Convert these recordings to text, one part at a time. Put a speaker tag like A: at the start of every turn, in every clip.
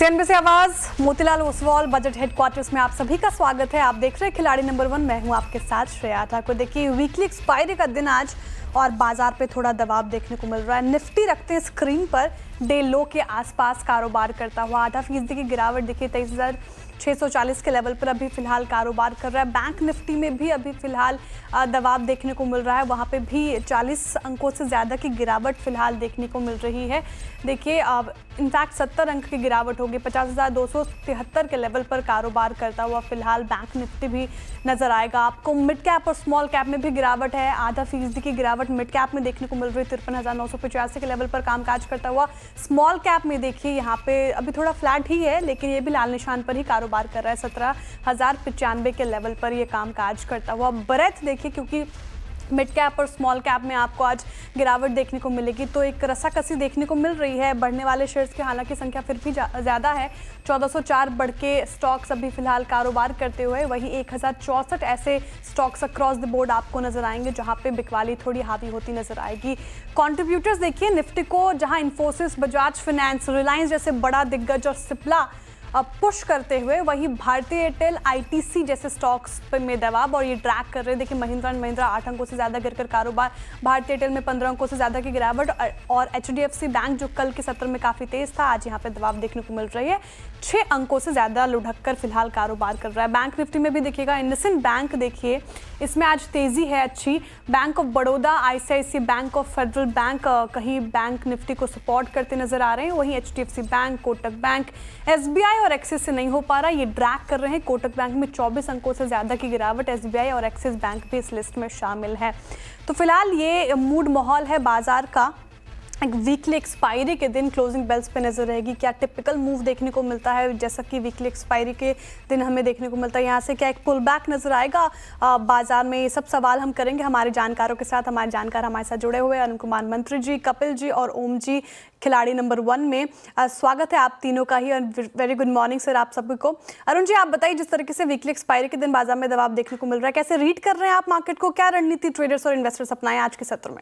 A: CNB से आवाज Motilal Oswal budget headquarters में आप सभी का स्वागत है। आप देख रहे हैं खिलाड़ी नंबर 1। मैं हूं आपके साथ श्रेया ठाकुर। देखिए वीकली एक्सपायरी का दिन आज और बाजार पे थोड़ा दबाव देखने को मिल रहा है। निफ्टी रखते हैं स्क्रीन पर डे लो के आसपास कारोबार करता हुआ 0.5% की गिरावट देखिए 23,640 के लेवल पर अभी फिलहाल कारोबार कर रहा है। बैंक निफ्टी में भी अभी फिलहाल दबाव देखने को मिल रहा है, वहाँ पे भी 40 अंकों से ज़्यादा की गिरावट फिलहाल देखने को मिल रही है। देखिए इनफैक्ट 70 अंक की गिरावट होगी, 50,273 के लेवल पर कारोबार करता हुआ फिलहाल बैंक निफ्टी भी नजर आएगा आपको। मिड कैप और स्मॉल कैप में भी गिरावट है, 0.5% की गिरावट मिड कैप में देखने को मिल रही है 53,985 के लेवल पर कामकाज करता हुआ। स्मॉल कैप में देखिए यहाँ पे अभी थोड़ा फ्लैट ही है, लेकिन ये भी लाल निशान पर ही कारोबार कर रहा है, 17,095 के लेवल पर ये कामकाज करता हुआ। ब्रेथ देखिए, क्योंकि मिड कैप और स्मॉल कैप में आपको आज गिरावट देखने को मिलेगी, तो एक रसाकसी देखने को मिल रही है। बढ़ने वाले शेयर्स की हालांकि संख्या फिर भी ज़्यादा है, 1404 बढ़ के स्टॉक्स अभी फिलहाल कारोबार करते हुए। वहीं 1064 ऐसे स्टॉक्स अक्रॉस द बोर्ड आपको नजर आएंगे जहां पे बिकवाली थोड़ी हावी होती नजर आएगी। कंट्रीब्यूटर्स देखिए निफ्टी को, जहां इन्फोसिस, बजाज फाइनेंस, रिलायंस जैसे बड़ा दिग्गज और सिप्ला पुश करते हुए, वहीं भारतीय एयरटेल, आईटीसी जैसे स्टॉक्स पे में दबाव और ये ड्रैग कर रहे हैं। देखिए महिंद्रा एंड महिंद्रा 8 अंकों से ज़्यादा गिरकर कारोबार, भारतीय एयरटेल में 15 अंकों से ज़्यादा की गिरावट और एचडीएफसी बैंक जो कल के सत्र में काफ़ी तेज था, आज यहाँ पे दबाव देखने को मिल रही है, 6 अंकों से ज़्यादा लुढ़क कर फिलहाल कारोबार कर रहा है। बैंक निफ्टी में भी देखिएगा इंडसइंड बैंक, देखिए इसमें आज तेज़ी है अच्छी। Bank of Baroda, ICIC bank और फेडरल बैंक कहीं बैंक निफ्टी को सपोर्ट करते नजर आ रहे हैं। वहीं HDFC bank, Kotak bank, SBI और एक्सिस से नहीं हो पा रहा, ये ड्रैग कर रहे हैं। कोटक बैंक में 24 अंकों से ज़्यादा की गिरावट, एसबीआई और एक्सिस बैंक भी इस लिस्ट में शामिल है। तो फिलहाल ये मूड माहौल है बाजार का। एक वीकली एक्सपायरी के दिन क्लोजिंग बेल्स पे नजर रहेगी, क्या टिपिकल मूव देखने को मिलता है जैसा कि वीकली एक्सपायरी के दिन हमें देखने को मिलता है। यहाँ से क्या एक पुल बैक नजर आएगा बाजार में, ये सब सवाल हम करेंगे हमारे जानकारों के साथ। हमारे जानकार हमारे साथ जुड़े हुए अरुण कुमार मंत्री जी, कपिल जी और ओम जी खिलाड़ी नंबर 1 में। स्वागत है आप तीनों का ही और वेरी गुड मॉर्निंग सर आप सभी को। अरुण जी आप बताइए, जिस तरीके से वीकली एक्सपायरी के दिन बाजार में दबाव देखने को मिल रहा है, कैसे रीड कर रहे हैं आप मार्केट को, क्या रणनीति ट्रेडर्स और इन्वेस्टर्स अपनाएं आज के सत्र में?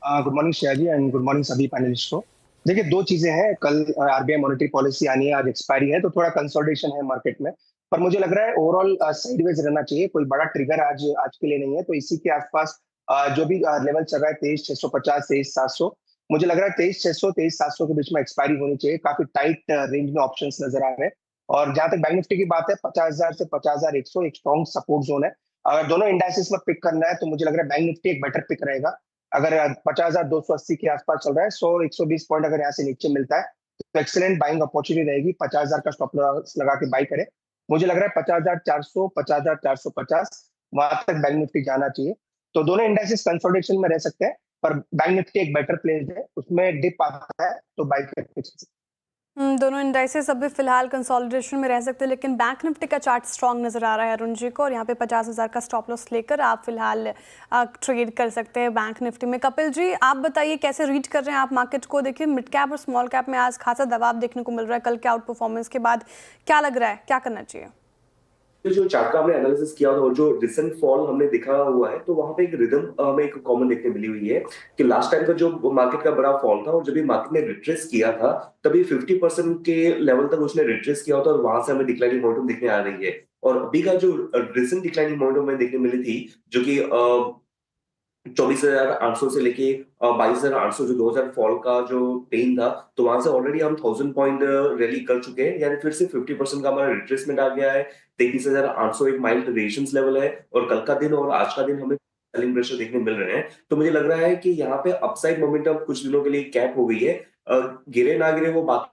B: Good morning Shreya ji and good morning सभी पैनलिस्ट को। देखिए दो चीजें हैं, कल आरबीआई मॉनेटरी पॉलिसी आनी है, आज एक्सपायरी है, तो थोड़ा कंसोलिडेशन है मार्केट में, पर मुझे लग रहा है ओवरऑल साइडवेज रहना चाहिए। कोई बड़ा ट्रिगर आज के लिए नहीं है, तो इसी के आसपास जो भी लेवल चल रहा है 23,650, 23,700, मुझे लग रहा है 23,600, 23,700 के बीच में एक्सपायरी होनी चाहिए। काफी टाइट रेंज में ऑप्शंस नजर आ रहे हैं। और जहां तक बैंक निफ्टी की बात है, 50,000 से 50,100 एक स्ट्रॉन्ग सपोर्ट जोन है। अगर दोनों इंडाइसेस में पिक करना है तो मुझे लग रहा है बैंक निफ्टी एक बेटर पिक रहेगा। अगर 50,280 के आसपास चल रहा है, 100-120 पॉइंट अगर यहाँ से नीचे मिलता है तो एक्सीलेंट बाइंग अपॉर्चुनिटी रहेगी। 50,000 का स्टॉप लॉस लगा के बाई करें। मुझे लग रहा है 50,400, 50,450 वहां तक बैंक निफ्टी जाना चाहिए। तो दोनों इंडेक्सेस कंसोलिडेशन में रह सकते हैं, पर बैंक निफ्टी एक बेटर प्लेस है, उसमें डिप आता है तो बाई करके चल सकते हैं।
A: दोनों इंडाइसेस अभी फिलहाल कंसोलिडेशन में रह सकते हैं, लेकिन बैंक निफ्टी का चार्ट स्ट्रांग नजर आ रहा है अरुण जी को, और यहाँ पे 50,000 का स्टॉप लॉस लेकर आप फिलहाल ट्रेड कर सकते हैं बैंक निफ्टी में। कपिल जी आप बताइए कैसे रीड कर रहे हैं आप मार्केट को? देखिए मिड कैप और स्मॉल कैप में आज खासा दबाव देखने को मिल रहा है कल के आउट परफॉर्मेंस के बाद, क्या लग रहा है क्या करना चाहिए?
C: जो चार्ट का हमने एनालिसिस किया और जो रिसेंट फॉल हमने देखा हुआ है, तो वहां पे एक रिदम हमें एक कॉमन देखने मिली हुई है कि लास्ट टाइम का जो मार्केट का बड़ा फॉल था और जब भी मार्केट ने रिट्रेस किया था तभी 50% के लेवल तक उसने रिट्रेस किया था और वहां से हमें डिक्लाइनिंग मोमेंटम दिखने आ रही है। और अभी का जो रिसेंट डिक्लाइनिंग मोमेंटम हमें देखने मिली थी, जो कि 24,800 से लेके 22,800 जो 2000 फॉल का जो पेन था, तो वहां से ऑलरेडी हम 1000 पॉइंट रैली कर चुके हैं, यानी फिर से 50% का हमारा रिट्रेसमेंट आ गया है। 23,800 एक माइल्ड रेजिस्टेंस लेवल है और कल का दिन और आज का दिन हमें सेलिंग प्रेशर देखने मिल रहे हैं। तो मुझे लग रहा है कि यहाँ पे अपसाइड मोमेंटम कुछ दिनों के लिए कैप हो गई है। गिरे ना गिरे वो बात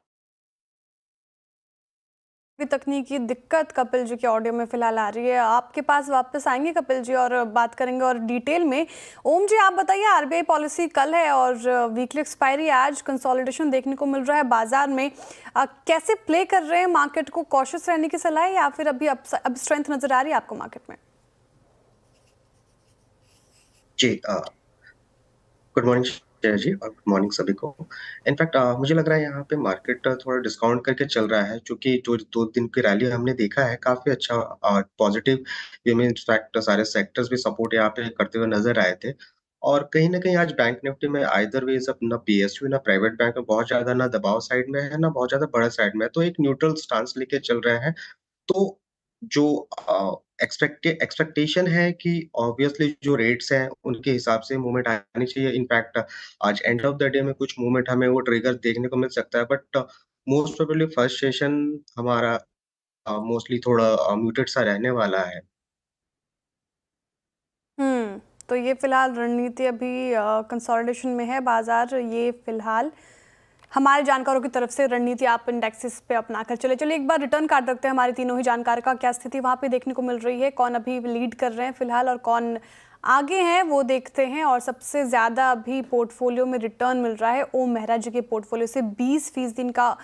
A: तकनीकी दिक्कत कपिल जी के ऑडियो में फिलहाल आ रही है, आपके पास वापस आएंगे कपिल जी और बात करेंगे और डिटेल में। ओम जी आप बताइए, आरबीआई पॉलिसी कल है और वीकली एक्सपायरी आज, कंसोलिडेशन देखने को मिल रहा है बाजार में, कैसे प्ले कर रहे हैं मार्केट को? कॉशियस रहने की सलाह है या फिर अब स्ट्रेंथ नजर आ रही है आपको मार्केट में?
D: जी गुड मॉर्निंग जय जी और गुड मॉर्निंग सभी को। इनफैक्ट मुझे लग रहा है यहाँ पे मार्केट थोड़ा डिस्काउंट करके चल रहा है, क्योंकि जो 2 दिन की रैली हमने देखा है काफ़ी अच्छा पॉजिटिव वे में, इनफैक्ट सारे सेक्टर्स भी सपोर्ट यहाँ पे करते हुए नज़र आए थे। और कहीं न कहीं आज बैंक निफ्टी में आइदर वेज़ अब ना पीएसयू ना प्राइवेट बैंक में बहुत ज़्यादा ना दबाव साइड में है, ना बहुत ज़्यादा बढ़त साइड में है, तो एक न्यूट्रल स्टांस लेके चल रहे हैं। तो जो एक्सपेक्टेशन है कि ऑब्वियसली जो रेट्स हैं, उनके हिसाब से मूवमेंट आनी चाहिए। इनफैक्ट आज एंड ऑफ द डे में कुछ मूवमेंट हमें वो ट्रिगर देखने को मिल सकता है, but most probably first session हमारा मोस्टली थोड़ा म्यूटेड सा रहने वाला है।
A: तो ये फिलहाल रणनीति अभी कंसोलिडेशन में है बाजार। ये फिलहाल हमारे जानकारों की तरफ से रणनीति आप इंडेक्सेस पे अपना कर चलिए एक बार रिटर्न कार्ड रखते हैं हमारे तीनों ही जानकार का, क्या स्थिति वहाँ पे देखने को मिल रही है, कौन अभी लीड कर रहे हैं फिलहाल और कौन आगे हैं वो देखते हैं। और सबसे ज़्यादा अभी पोर्टफोलियो में रिटर्न मिल रहा है ओम मेहरा जी के पोर्टफोलियो से 20% इनका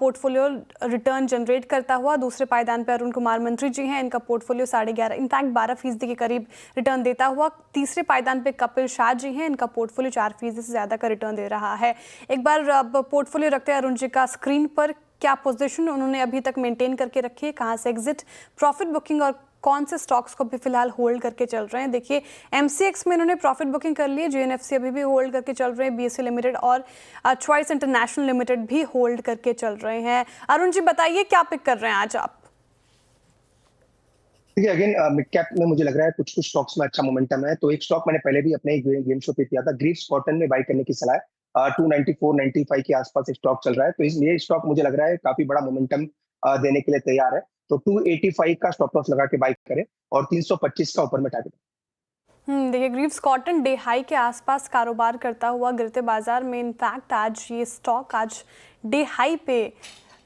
A: पोर्टफोलियो रिटर्न जनरेट करता हुआ। दूसरे पायदान पर अरुण कुमार मंत्री जी हैं, इनका पोर्टफोलियो 11.5 इनफैक्ट 12% के करीब रिटर्न देता हुआ। तीसरे पायदान पे कपिल शाह जी हैं, इनका पोर्टफोलियो 4% से ज़्यादा का रिटर्न दे रहा है। एक बार अब पोर्टफोलियो रखते हैं अरुण जी का स्क्रीन पर, क्या पोजीशन उन्होंने अभी तक मेंटेन करके रखी है, कहाँ से एग्जिट, प्रॉफिट बुकिंग और कौन से स्टॉक्स को भी फिलहाल होल्ड करके चल रहे हैं। देखिए एमसीएक्स में इन्होंने प्रॉफिट बुकिंग कर ली है, जीएनएफसी अभी भी होल्ड करके चल रहे हैं, बीएसई लिमिटेड और चॉइस इंटरनेशनल लिमिटेड भी होल्ड करके चल रहे हैं। अरुण जी बताइए क्या पिक कर रहे हैं आज आप?
B: देखिए अगेन मिड कैप में मुझे लग रहा है कुछ कुछ स्टॉक्स में अच्छा मोमेंटम है। तो एक स्टॉक मैंने पहले भी अपने गेम शो पे किया था, ग्रीव्स कॉटन में बाई करने की सलाह है। 294-95 के आसपास एक स्टॉक चल रहा है, तो ये स्टॉक मुझे लग रहा है काफी बड़ा मोमेंटम देने के लिए तैयार है। तो 285 का स्टॉप लॉस लगा के बाई करें और 325 का ऊपर में टारगेट।
A: देखिए ग्रीव्स कॉटन डे हाई के आसपास कारोबार करता हुआ गिरते बाजार में, इनफैक्ट आज ये स्टॉक आज डे हाई पे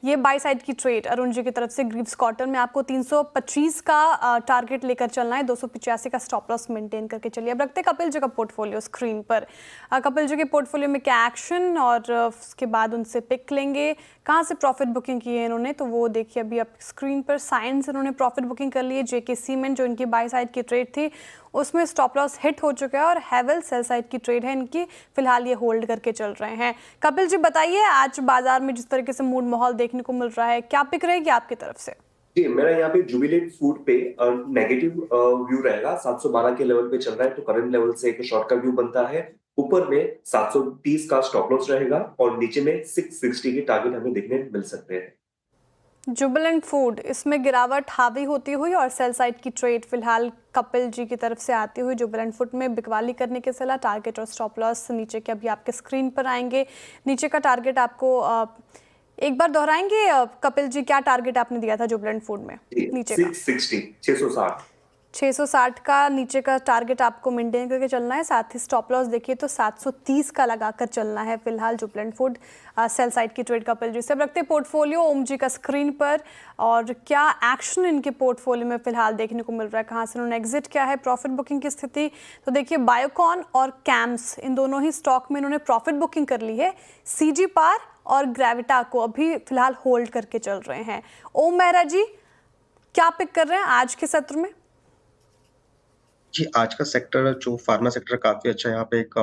A: ये बाई साइड की ट्रेड अरुण जी की तरफ से ग्रीव्स कॉटन में आपको 325 का टारगेट लेकर चलना है, 285 का स्टॉप लॉस मेंटेन करके चलिए। अब रखते कपिल जी का पोर्टफोलियो स्क्रीन पर। कपिल जी के पोर्टफोलियो में क्या एक्शन और उसके बाद उनसे पिक लेंगे, कहाँ से प्रॉफिट बुकिंग की है इन्होंने, तो वो देखिए अभी आप स्क्रीन पर। साइंस इन्होंने प्रॉफिट बुकिंग कर ली है, जेके सीमेंट जो इनकी बाई साइड की ट्रेड थी उसमें स्टॉप लॉस हिट हो चुका है और हैवेल सेल साइड की ट्रेड है इनकी, फिलहाल ये होल्ड करके चल रहे हैं। कपिल जी बताइए आज बाजार में जिस तरीके से मूड माहौल देखने को मिल रहा है, क्या पिक रहेगी आपकी तरफ से?
C: जी, मेरा यहाँ पे जुबिलेंट फूड पे नेगेटिव व्यू रहेगा। 712 के लेवल पे चल रहा है, तो करंट लेवल से एक शॉर्ट का व्यू बनता है। ऊपर में 730 का स्टॉप लॉस रहेगा और नीचे में 660 के टारगेट हमें देखने मिल सकते हैं।
A: जुबिलेंट फूड इसमें गिरावट हावी होती हुई और सेल साइड की ट्रेड फिलहाल कपिल जी की तरफ से आती हुई। जुबिलेंट फूड में बिकवाली करने के सलाह, टारगेट और स्टॉप लॉस नीचे के अभी आपके स्क्रीन पर आएंगे। नीचे का टारगेट आपको एक बार दोहराएंगे कपिल जी, क्या टारगेट आपने दिया था जुबिलेंट फूड में? नीचे 660 का नीचे का टारगेट आपको मेंटेन करके चलना है। साथ ही स्टॉप लॉस देखिए तो 730 का लगाकर चलना है फिलहाल जुबिलेंट फूड सेल साइड की ट्रेड कपिल जी से। अब रखते पोर्टफोलियो ओम जी का स्क्रीन पर और क्या एक्शन इनके पोर्टफोलियो में फिलहाल देखने को मिल रहा है, कहाँ से उन्होंने एग्जिट किया है, प्रॉफिट बुकिंग की स्थिति। तो देखिए बायोकॉन और कैम्स इन दोनों ही स्टॉक में इन्होंने प्रॉफिट बुकिंग कर ली है। सीजी पार और ग्रेविटा को अभी फिलहाल होल्ड करके चल रहे हैं। ओम मेहरा जी क्या पिक कर रहे हैं आज के सत्र में?
D: जी, आज का सेक्टर जो फार्मा सेक्टर काफ़ी अच्छा यहाँ पे एक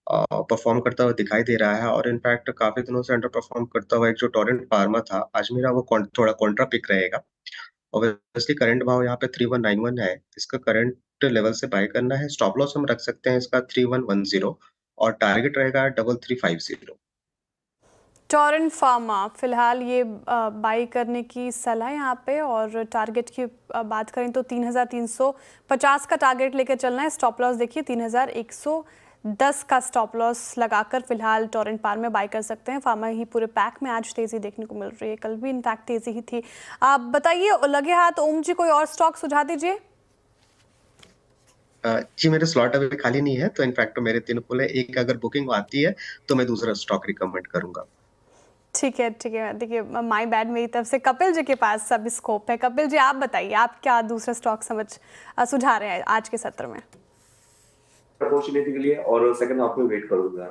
D: परफ़ॉर्म करता हुआ दिखाई दे रहा है और इनफैक्ट काफ़ी दिनों से अंडर परफ़ॉर्म करता हुआ एक जो टोरेंट फार्मा था, आज मेरा वो थोड़ा कॉन्ट्रा पिक रहेगा। ऑब्वियसली करंट भाव यहाँ पे 3191 है, इसका करंट लेवल से बाय करना है। स्टॉप लॉस हम रख सकते हैं इसका 3110 और टारगेट रहेगा 3350।
A: टोरेंट फार्मा फिलहाल ये बाई करने की सलाह यहाँ पे और टारगेट की बात करें तो 3350 का टारगेट लेकर चलना है। स्टॉप लॉस देखिए 3110 का स्टॉप लॉस लगाकर फिलहाल टोरेंट फार्मा में बाई कर सकते हैं। फार्मा ही पूरे पैक में आज तेजी देखने को मिल रही है, कल भी इनफैक्ट तेजी ही थी। आप बताइए लगे हाथ ओम जी कोई और स्टॉक सुझा दीजिए।
D: जी, मेरे स्लॉट अभी खाली नहीं है, तो इनफैक्ट मेरे 3 पुल है, एक अगर बुकिंग आती है तो मैं दूसरा स्टॉक रिकमेंड करूंगा।
A: ठीक है देखिए माय बैड मेरी तरफ से। कपिल जी के पास सब स्कोप है। कपिल जी आप बताइए आप क्या दूसरा स्टॉक सुझा रहे हैं आज के सत्र में?
C: अपॉर्चुनिटी के लिए और सेकंड हाफ में वेट करूंगा।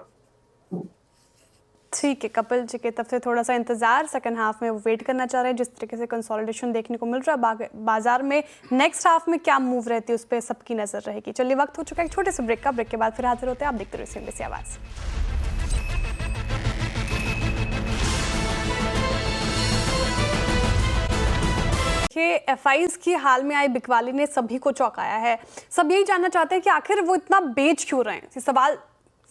A: ठीक है, कपिल जी की तरफ से थोड़ा सा इंतजार, सेकंड हाफ में वो वेट करना चाह रहे हैं। जिस तरीके से कंसोलिडेशन देखने को मिल रहा है बाजार में, नेक्स्ट हाफ में क्या मूव रहती है उस पर सबकी नजर रहेगी। चलिए वक्त हो चुका है एक छोटे से ब्रेक का, ब्रेक के बाद फिर हाजिर होते हैं। आप देखते रहिए सीएनबीसी आवाज़। देखिए एफआईज की हाल में आई बिकवाली ने सभी को चौंकाया है। सब यही जानना चाहते हैं कि आखिर वो इतना बेच क्यों रहे हैं। ये सवाल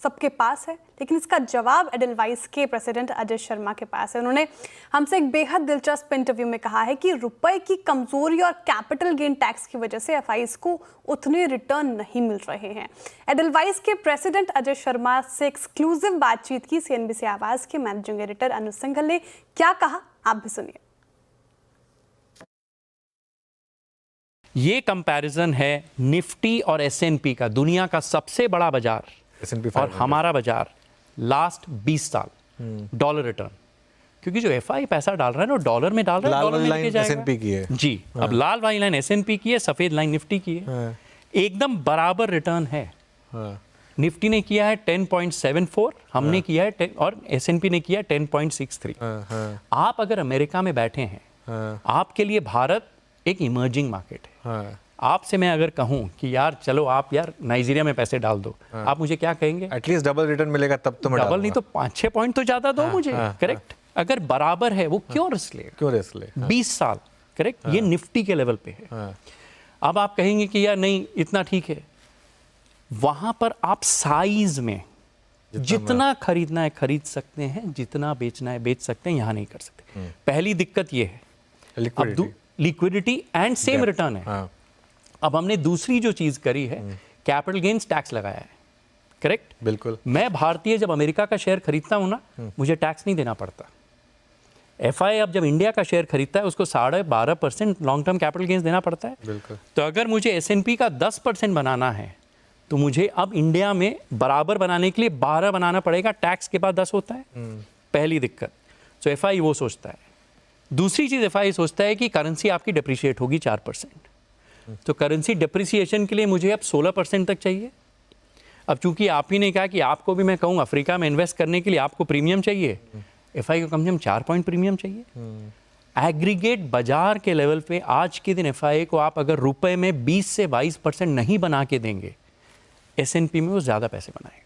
A: सबके पास है, लेकिन इसका जवाब एडलवाइस के प्रेसिडेंट अजय शर्मा के पास है। उन्होंने हमसे एक बेहद दिलचस्प इंटरव्यू में कहा है कि रुपए की कमजोरी और कैपिटल गेन टैक्स की वजह से एफआईज को उतने रिटर्न नहीं मिल रहे हैं। एडलवाइस के प्रेसिडेंट अजय शर्मा से एक्सक्लूसिव बातचीत की सीएनबीसी आवाज के मैनेजिंग एडिटर अनुज सिंघल ने क्या कहा, आप भी सुनिए।
E: ये कंपैरिजन है निफ्टी और एसएनपी का, दुनिया का सबसे बड़ा बाजार और हमारा बाजार लास्ट 20 साल डॉलर रिटर्न, क्योंकि जो एफआई पैसा डाल रहा है ना डॉलर में डाल रहा है, डॉलर में लेके जाएगा।
F: एसएनपी की है
E: जी। अब लाल वाली लाइन एसएनपी की है, सफेद लाइन निफ्टी की है। एकदम बराबर रिटर्न है। निफ्टी ने किया है 10.74, हमने किया है 10 और एसएनपी ने किया है 10.63। आप अगर अमेरिका में बैठे हैं, आपके लिए भारत एक इमर्जिंग मार्केट है। आपसे मैं अगर कहूं कि यार चलो आप यार नाइजीरिया में पैसे डाल दो, आप मुझे क्या कहेंगे?
F: एटलीस्ट डबल रिटर्न मिलेगा तब तो मैं
E: डबल नहीं तो 5-6 पॉइंट तो ज्यादा दो मुझे। करेक्ट। अगर बराबर है वो क्यों रिस्क ले?
F: क्यों रिस्क ले?
E: 20 साल। करेक्ट। ये निफ्टी के लेवल पे है। अब आप कहेंगे कि यार नहीं इतना ठीक है। वहां पर आप साइज में जितना खरीदना है खरीद सकते हैं, जितना बेचना है बेच सकते हैं, यहां नहीं कर सकते। पहली दिक्कत ये है लिक्विडिटी एंड सेम रिटर्न है। अब हमने दूसरी जो चीज करी है, कैपिटल गेन्स टैक्स लगाया है। करेक्ट।
F: बिल्कुल।
E: मैं भारतीय जब अमेरिका का शेयर खरीदता हूं ना, मुझे टैक्स नहीं देना पड़ता। एफआई अब जब इंडिया का शेयर खरीदता है उसको 12.5% लॉन्ग टर्म कैपिटल गेन्स देना पड़ता है।
F: बिल्कुल।
E: तो अगर मुझे एसएनपी का 10% बनाना है तो मुझे अब इंडिया में बराबर बनाने के लिए 12 बनाना पड़ेगा, टैक्स के बाद 10 होता है। पहली दिक्कत। तो एफआई वो सोचता है। दूसरी चीज एफआई सोचता है कि करेंसी आपकी डिप्रिशिएट होगी 4%। तो करेंसी डिप्रिसिएशन के लिए मुझे अब 16% तक चाहिए। अब चूंकि आप ही ने कहा कि आपको भी मैं कहूँ अफ्रीका में इन्वेस्ट करने के लिए आपको प्रीमियम चाहिए, एफआई को कम से कम 4 पॉइंट प्रीमियम चाहिए। एग्रीगेट बाजार के लेवल पे आज के दिन एफआई को आप अगर रुपए में 20 से 22% नहीं बना के देंगे, एसएनपी में वो ज्यादा पैसे बनाएगा।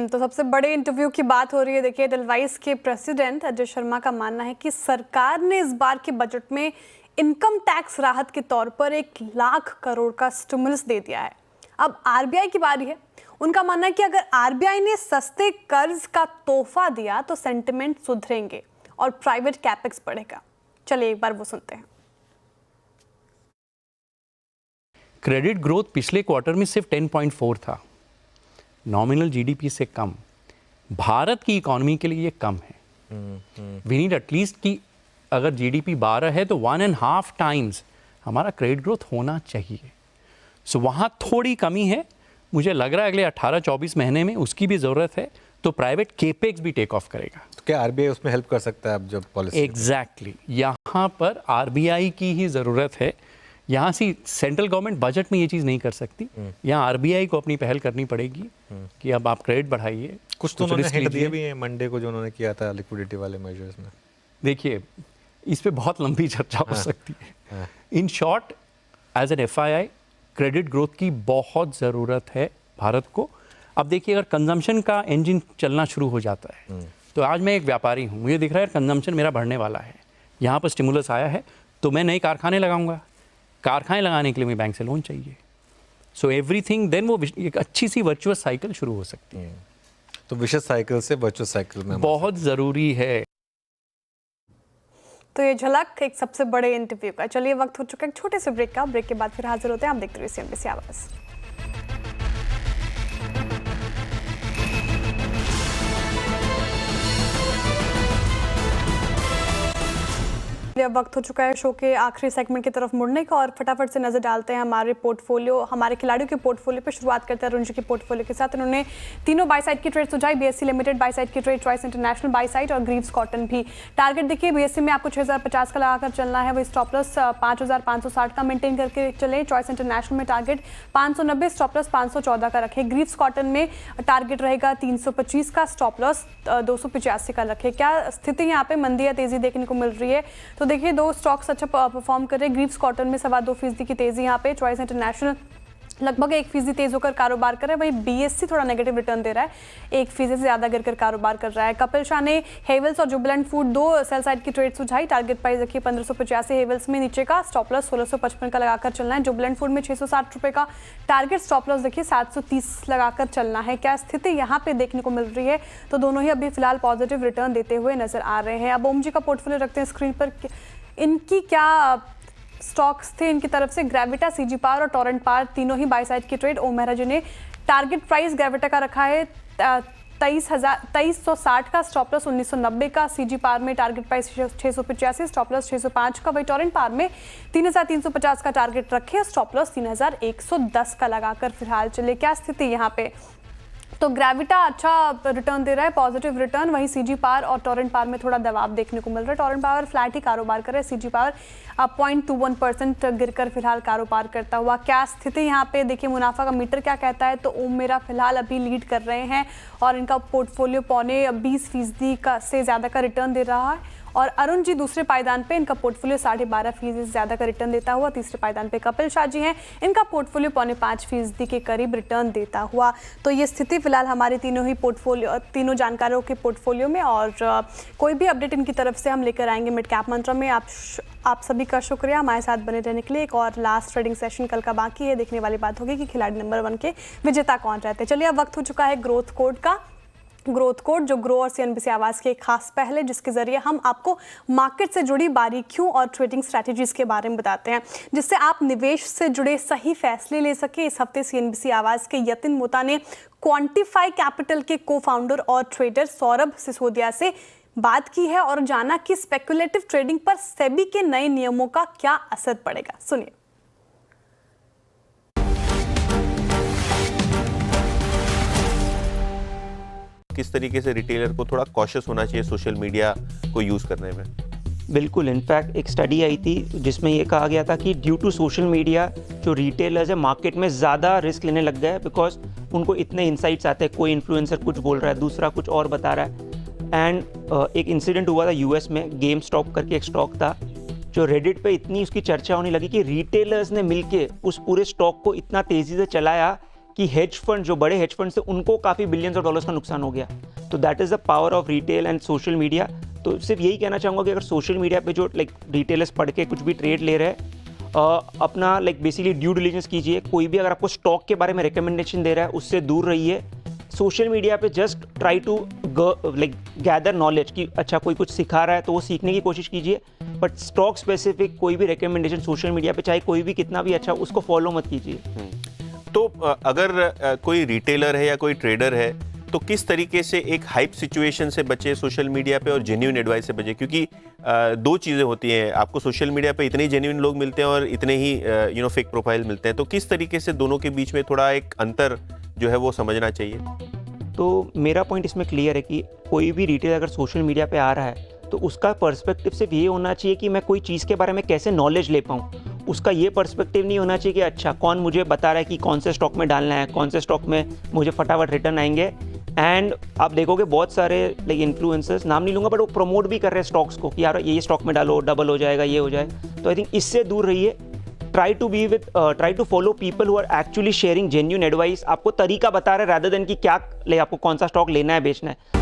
A: तो सबसे बड़े इंटरव्यू की बात हो रही है। देखिए एडलवाइस के प्रेसिडेंट अजय शर्मा का मानना है कि सरकार ने इस बार के बजट में इनकम टैक्स राहत के तौर पर 1 लाख करोड़ का स्टिमुलस दे दिया है। अब आरबीआई की बारी है। उनका मानना है कि अगर आरबीआई ने सस्ते कर्ज का तोहफा दिया तो सेंटिमेंट सुधरेंगे और प्राइवेट कैपेक्स बढ़ेगा। चलिए एक बार वो सुनते हैं।
E: क्रेडिट ग्रोथ पिछले क्वार्टर में सिर्फ 10.4 था, नॉमिनल जीडीपी से कम। भारत की इकोनॉमी के लिए ये कम है। वी नीड एटलीस्ट कि अगर जीडीपी 12 है तो 1.5 टाइम्स हमारा क्रेडिट ग्रोथ होना चाहिए। सो वहाँ थोड़ी कमी है। मुझे लग रहा है अगले 18-24 महीने में उसकी भी ज़रूरत है, तो प्राइवेट केपेक्स भी टेक ऑफ करेगा।
F: तो क्या आरबीआई उसमें हेल्प कर सकता है अब जब पॉलिसी?
E: एग्जैक्टली। यहाँ पर आरबीआई की ही ज़रूरत है। यहाँ से सेंट्रल गवर्नमेंट बजट में ये चीज़ नहीं कर सकती। यहाँ आरबीआई को अपनी पहल करनी पड़ेगी कि अब आप क्रेडिट बढ़ाइए।
F: कुछ तो उन्होंने हिंट दिए भी हैं मंडे को जो उन्होंने किया था लिक्विडिटी वाले मेजर्स में।
E: देखिए इस पे बहुत लंबी चर्चा हो सकती है। In short, as an FII credit growth की बहुत ज़रूरत है भारत को। अब देखिए अगर कंजम्पशन का इंजन चलना शुरू हो जाता है, तो आज मैं एक व्यापारी हूँ, मुझे दिख रहा है कंजम्पशन मेरा बढ़ने वाला है, यहाँ पर स्टिमुलस आया है, तो मैं नए कारखाने लगाऊंगा। कारखाने लगाने के लिए मुझे बैंक से लोन चाहिए। सो एवरीथिंग देन वो एक अच्छी सी वर्चुअस साइकिल शुरू हो सकती है।
F: तो विशेष साइकिल से वर्चुअस साइकिल में
E: बहुत ज़रूरी है।
A: तो ये झलक एक सबसे बड़े इंटरव्यू का। चलिए वक्त हो चुका है एक छोटे से ब्रेक का। ब्रेक के बाद फिर हाजिर होते हैं। आप देखते रहिए सीएनबीसी आवाज़। अब वक्त हो चुका है शो के आखिरी सेगमेंट की तरफ मुड़ने का और फटाफट से नजर डालते हैं हमारे पोर्टफोलियो, हमारे खिलाड़ियों के पोर्टफोलियो पे। शुरुआत करते हैं रुंजी के पोर्टफोलियो के साथ। इन्होंने तीनों बाई साइड की ट्रेड सुझाई। बीएससी लिमिटेड बाई साइड की trade, choice international buy side और ग्रीव्स कॉटन भी। टारगेट देखिए बीएससी में आपको 6050 का लगाकर चलना है, वही स्टॉप लॉस 5560 का मेंटेन करके चले। चॉइस इंटरनेशनल में टारगेट 590, स्टॉप लॉस 514 का रखे। ग्रीव्स कॉटन में टारगेट रहेगा 325 का, स्टॉप लॉस 285 का रखे। क्या स्थिति यहाँ पे मंदी या तेजी देखने को मिल रही है? तो देखिए दो स्टॉक्स अच्छा परफॉर्म कर रहे हैं। ग्रीव्स कॉटन में 2.25% की तेजी यहाँ पे, चॉइस इंटरनेशनल लगभग 1% तेज होकर कारोबार कर रहा है। वहीं बीएससी थोड़ा नेगेटिव रिटर्न दे रहा है, 1% से ज़्यादा गिरकर कारोबार कर रहा है। कपिल शाह ने हेवल्स और जुबिलेंट फूड दो सेल साइड की ट्रेड सुझाई। टारगेट प्राइस रखिए 1585, हेवल्स में नीचे का स्टॉप लॉस 1655 का लगाकर चलना है। जुबिलेंट फूड में 660 रुपये का टारगेट, स्टॉप लॉस देखिए 730 लगाकर चलना है। क्या स्थिति यहाँ पे देखने को मिल रही है? तो दोनों ही अभी फिलहाल पॉजिटिव रिटर्न देते हुए नजर आ रहे हैं। अब ओम जी का पोर्टफोलियो रखते हैं स्क्रीन पर। इनकी क्या स्टॉक्स थे इनकी तरफ से? ग्रेविटा, सीजी पावर और टोरेंट पावर तीनों ही बाय साइड की ट्रेड। ओम मेहरा जी ने टारगेट प्राइस ग्रेविटा का रखा है 2360 का, स्टॉप लॉस 1990 का। सीजी पावर में टारगेट प्राइस 685, स्टॉप लॉस 605 का। वही टोरेंट पावर में 3350 का टारगेट रखे, स्टॉप लॉस 3110 का लगाकर फिलहाल चले। क्या स्थिति यहाँ पे? तो ग्रेविटा अच्छा रिटर्न दे रहा है, पॉजिटिव रिटर्न। वहीं सीजी पावर और टोरेंट पावर में थोड़ा दबाव देखने को मिल रहा है। टोरेंट पावर फ्लैट ही कारोबार कर रहा है, सीजी पावर 0.21% गिरकर फिलहाल कारोबार करता हुआ। क्या स्थिति यहाँ पे देखिए, मुनाफा का मीटर क्या कहता है? तो ओम मेरा फिलहाल अभी लीड कर रहे हैं और इनका पोर्टफोलियो 20% का से ज़्यादा का रिटर्न दे रहा है। और अरुण जी दूसरे पायदान पे, इनका पोर्टफोलियो 12.5% से ज़्यादा का रिटर्न देता हुआ। तीसरे पायदान पे कपिल शाह जी हैं, इनका पोर्टफोलियो 5.25% के करीब रिटर्न देता हुआ। तो ये स्थिति फिलहाल हमारे तीनों ही पोर्टफोलियो, तीनों जानकारों के पोर्टफोलियो में। और कोई भी अपडेट इनकी तरफ से हम लेकर आएंगे मिड कैप मंत्रा में। आप सभी का शुक्रिया हमारे साथ बने रहने के लिए। एक और लास्ट ट्रेडिंग सेशन कल का बाकी है, देखने वाली बात होगी कि खिलाड़ी नंबर 1 के विजेता कौन रहते हैं। चलिए अब वक्त हो चुका है ग्रोथ कोड का। ग्रोथ कोड जो ग्रो और सीएनबीसी आवाज़ के एक खास पहल है, जिसके जरिए हम आपको मार्केट से जुड़ी बारीकियों और ट्रेडिंग स्ट्रैटेजीज के बारे में बताते हैं, जिससे आप निवेश से जुड़े सही फैसले ले सके। इस हफ्ते सीएनबीसी आवाज़ के यतिन मोता ने क्वांटिफाई कैपिटल के को फाउंडर और ट्रेडर सौरभ सिसोदिया से बात की है और जाना कि स्पेकुलेटिव ट्रेडिंग पर सेबी के नए नियमों का क्या असर पड़ेगा। सुनिए।
G: किस तरीके से रिटेलर को थोड़ा कॉशियस होना चाहिए सोशल मीडिया को यूज़ करने में?
H: बिल्कुल, इनफैक्ट एक स्टडी आई थी जिसमें ये कहा गया था कि ड्यू टू सोशल मीडिया जो रिटेलर्स है मार्केट में ज़्यादा रिस्क लेने लग गए, बिकॉज उनको इतने इंसाइट्स आते हैं, कोई इन्फ्लुएंसर कुछ बोल रहा है, दूसरा कुछ और बता रहा है। एंड एक इंसिडेंट हुआ था यूएस में, गेम स्टॉप करके एक स्टॉक था जो रेडिट पे इतनी उसकी चर्चा होने लगी कि रिटेलर्स ने मिलके उस पूरे स्टॉक को इतना तेज़ी से चलाया कि हेज फंड, जो बड़े हेज फंड थे, उनको काफ़ी बिलियंस ऑफ डॉलर्स का नुकसान हो गया। तो that is the power of retail and social media. तो सिर्फ यही कहना चाहूँगा कि अगर सोशल मीडिया पे जो रिटेलर्स पढ़ के कुछ भी ट्रेड ले रहे हैं, अपना बेसिकली ड्यू डिलिजेंस कीजिए। कोई भी अगर आपको स्टॉक के बारे में रिकमेंडेशन दे रहा है उससे दूर रहिए। सोशल मीडिया पे just try to gather knowledge कि अच्छा कोई कुछ सिखा रहा है तो वो सीखने की कोशिश कीजिए, बट स्टॉक स्पेसिफिक कोई भी रिकमेंडेशन सोशल मीडिया पे चाहे कोई भी कितना भी अच्छा, उसको फॉलो मत कीजिए।
G: तो अगर कोई रिटेलर है या कोई ट्रेडर है तो किस तरीके से एक हाइप सिचुएशन से बचे सोशल मीडिया पे और जेन्युइन एडवाइस से बचे? क्योंकि दो चीज़ें होती हैं, आपको सोशल मीडिया पे इतने ही जेन्युइन लोग मिलते हैं और इतने ही फेक प्रोफाइल मिलते हैं। तो किस तरीके से दोनों के बीच में थोड़ा एक अंतर जो है वो समझना चाहिए?
H: तो मेरा पॉइंट इसमें क्लियर है कि कोई भी रिटेलर अगर सोशल मीडिया पे आ रहा है तो उसका पर्सपेक्टिव सिर्फ ये होना चाहिए कि मैं कोई चीज़ के बारे में कैसे नॉलेज ले पाऊँ। उसका ये पर्सपेक्टिव नहीं होना चाहिए कि अच्छा कौन मुझे बता रहा है कि कौन से स्टॉक में डालना है, कौन से स्टॉक में मुझे फटाफट रिटर्न आएंगे। एंड आप देखोगे बहुत सारे इन्फ्लुएंसर्स, नाम नहीं लूँगा, बट वो प्रमोट भी कर रहे हैं स्टॉक्स को कि यार ये स्टॉक में डालो, डबल हो जाएगा, ये हो जाए। तो आई थिंक इससे दूर रहिए। Try to follow people who are actually sharing genuine advice, आपको तरीका बता रहे rather than कि क्या आपको कौन सा स्टॉक लेना है, बेचना है।